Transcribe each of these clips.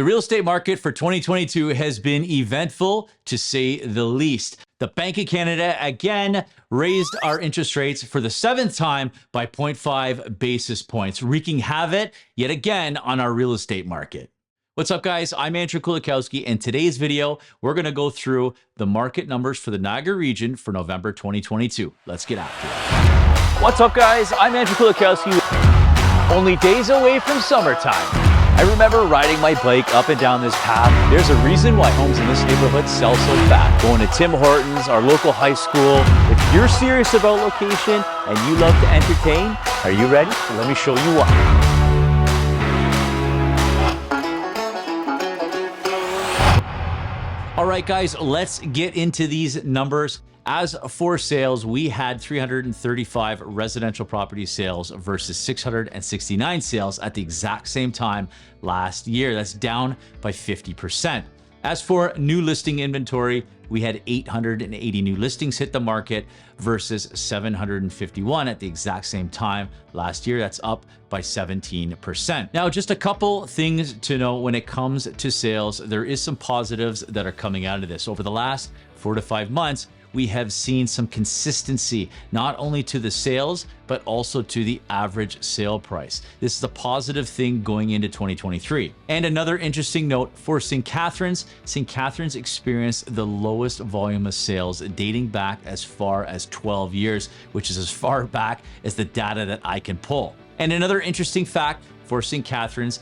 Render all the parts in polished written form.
The real estate market for 2022 has been eventful, to say the least. The Bank of Canada again raised our interest rates for the seventh time by 0.5 basis points, wreaking havoc yet again on our real estate market. What's up, guys? I'm Andrew Kulakowsky. In today's video, we're going to go through the market numbers for the Niagara region for November 2022. Let's get after it. What's up, guys? I'm Andrew Kulakowsky. Only days away from summertime. I remember riding my bike up and down this path. There's a reason why homes in this neighborhood sell so fast. Going to Tim Hortons, our local high school. If you're serious about location and you love to entertain, are you ready? Let me show you why. All right, guys, let's get into these numbers. As for sales, we had 335 residential property sales versus 669 sales at the exact same time last year. That's down by 50%. As for new listing inventory, we had 880 new listings hit the market versus 751 at the exact same time last year. That's up by 17%. Now, just a couple things to know when it comes to sales. There is some positives that are coming out of this. Over the last 4 to 5 months, we have seen some consistency, not only to the sales, but also to the average sale price. This is a positive thing going into 2023. And another interesting note for St. Catharines experienced the lowest volume of sales dating back as far as 12 years, which is as far back as the data that I can pull. And another interesting fact for St. Catharines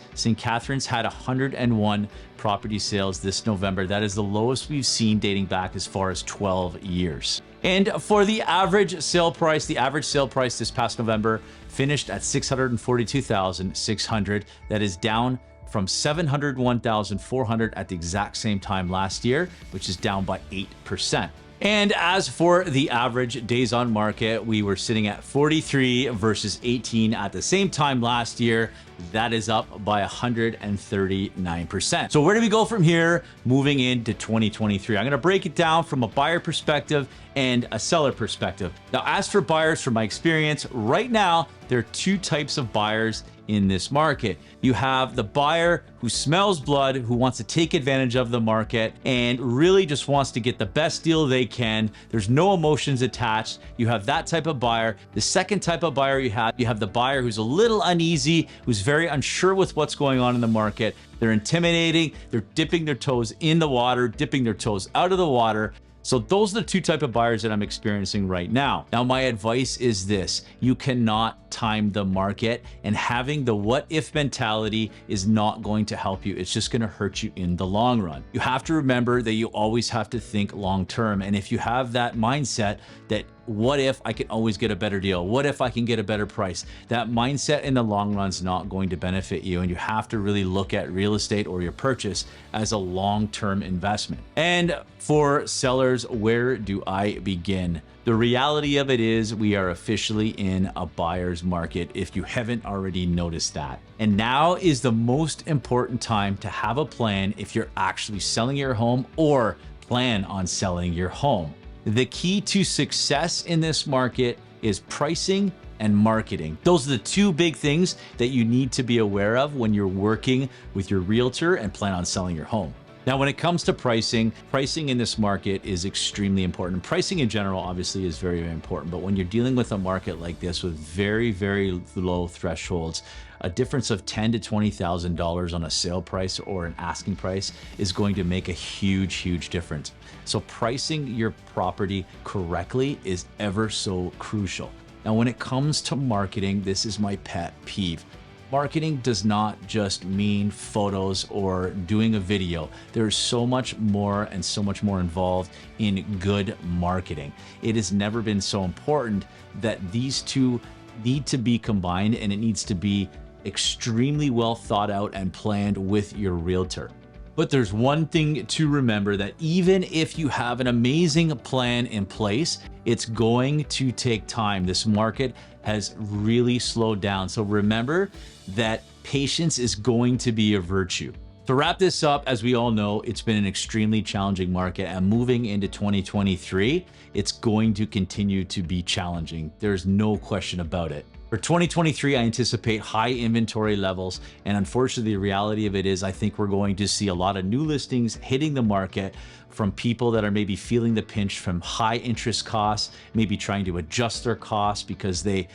had 101 property sales this November. That is the lowest we've seen dating back as far as 12 years. And for the average sale price this past November finished at $642,600. That is down from $701,400 at the exact same time last year, which is down by 8%. And as for the average days on market, we were sitting at 43 versus 18 at the same time last year. That is up by 139%. So where do we go from here moving into 2023? I'm going to break it down from a buyer perspective and a seller perspective. Now, as for buyers, from my experience, right now, there are two types of buyers in this market. You have the buyer who smells blood, who wants to take advantage of the market and really just wants to get the best deal they can. There's no emotions attached. You have that type of buyer. The second type of buyer you have the buyer who's a little uneasy, who's very unsure with what's going on in the market. They're intimidating. They're dipping their toes in the water, dipping their toes out of the water. So those are the two types of buyers that I'm experiencing right now. Now, my advice is this: you cannot time the market, and having the what if mentality is not going to help you. It's just going to hurt you in the long run. You have to remember that you always have to think long term. And if you have that mindset that what if I can always get a better deal? What if I can get a better price? That mindset in the long run is not going to benefit you. And you have to really look at real estate or your purchase as a long-term investment. And for sellers, where do I begin? The reality of it is we are officially in a buyer's market, if you haven't already noticed that. And now is the most important time to have a plan if you're actually selling your home or plan on selling your home. The key to success in this market is pricing and marketing. Those are the two big things that you need to be aware of when you're working with your realtor and plan on selling your home. Now, when it comes to pricing in this market is extremely important. Pricing in general, obviously, is very, very important. But when you're dealing with a market like this with very, very low thresholds, a difference of $10,000 to $20,000 on a sale price or an asking price is going to make a huge, huge difference. So pricing your property correctly is ever so crucial. Now, when it comes to marketing, this is my pet peeve. Marketing does not just mean photos or doing a video. There's so much more and so much more involved in good marketing. It has never been so important that these two need to be combined, and it needs to be extremely well thought out and planned with your realtor. But there's one thing to remember, that even if you have an amazing plan in place, it's going to take time. This market has really slowed down. So remember that patience is going to be a virtue. To wrap this up, as we all know, it's been an extremely challenging market, and moving into 2023, it's going to continue to be challenging. There's no question about it. For 2023, I anticipate high inventory levels. And unfortunately, the reality of it is I think we're going to see a lot of new listings hitting the market from people that are maybe feeling the pinch from high interest costs, maybe trying to adjust their costs because they're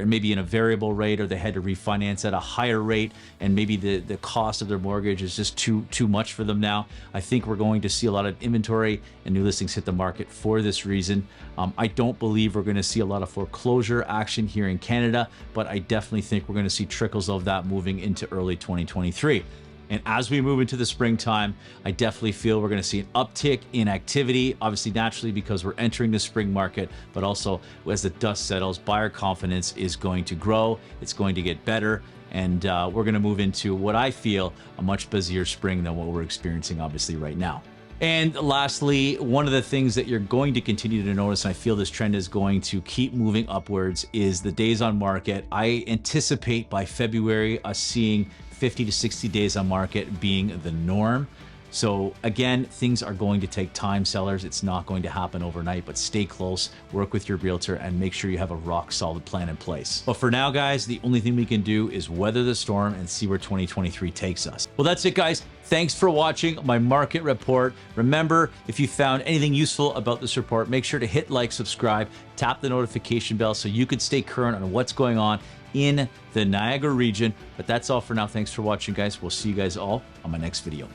maybe in a variable rate, or they had to refinance at a higher rate, and maybe the cost of their mortgage is just too much for them now. I think we're going to see a lot of inventory and new listings hit the market for this reason. I don't believe we're going to see a lot of foreclosure action here in Canada, but I definitely think we're going to see trickles of that moving into early 2023. And as we move into the springtime, I definitely feel we're going to see an uptick in activity, obviously naturally because we're entering the spring market, but also as the dust settles, buyer confidence is going to grow, it's going to get better, and we're going to move into what I feel a much busier spring than what we're experiencing obviously right now. And lastly, one of the things that you're going to continue to notice, and I feel this trend is going to keep moving upwards, is the days on market. I anticipate by February us seeing 50 to 60 days on market being the norm. So again, things are going to take time, sellers. It's not going to happen overnight, but stay close, work with your realtor, and make sure you have a rock solid plan in place. But for now, guys, the only thing we can do is weather the storm and see where 2023 takes us. Well, that's it, guys. Thanks for watching my market report. Remember, if you found anything useful about this report, make sure to hit like, subscribe, tap the notification bell so you can stay current on what's going on in the Niagara region. But that's all for now. Thanks for watching, guys. We'll see you guys all on my next video.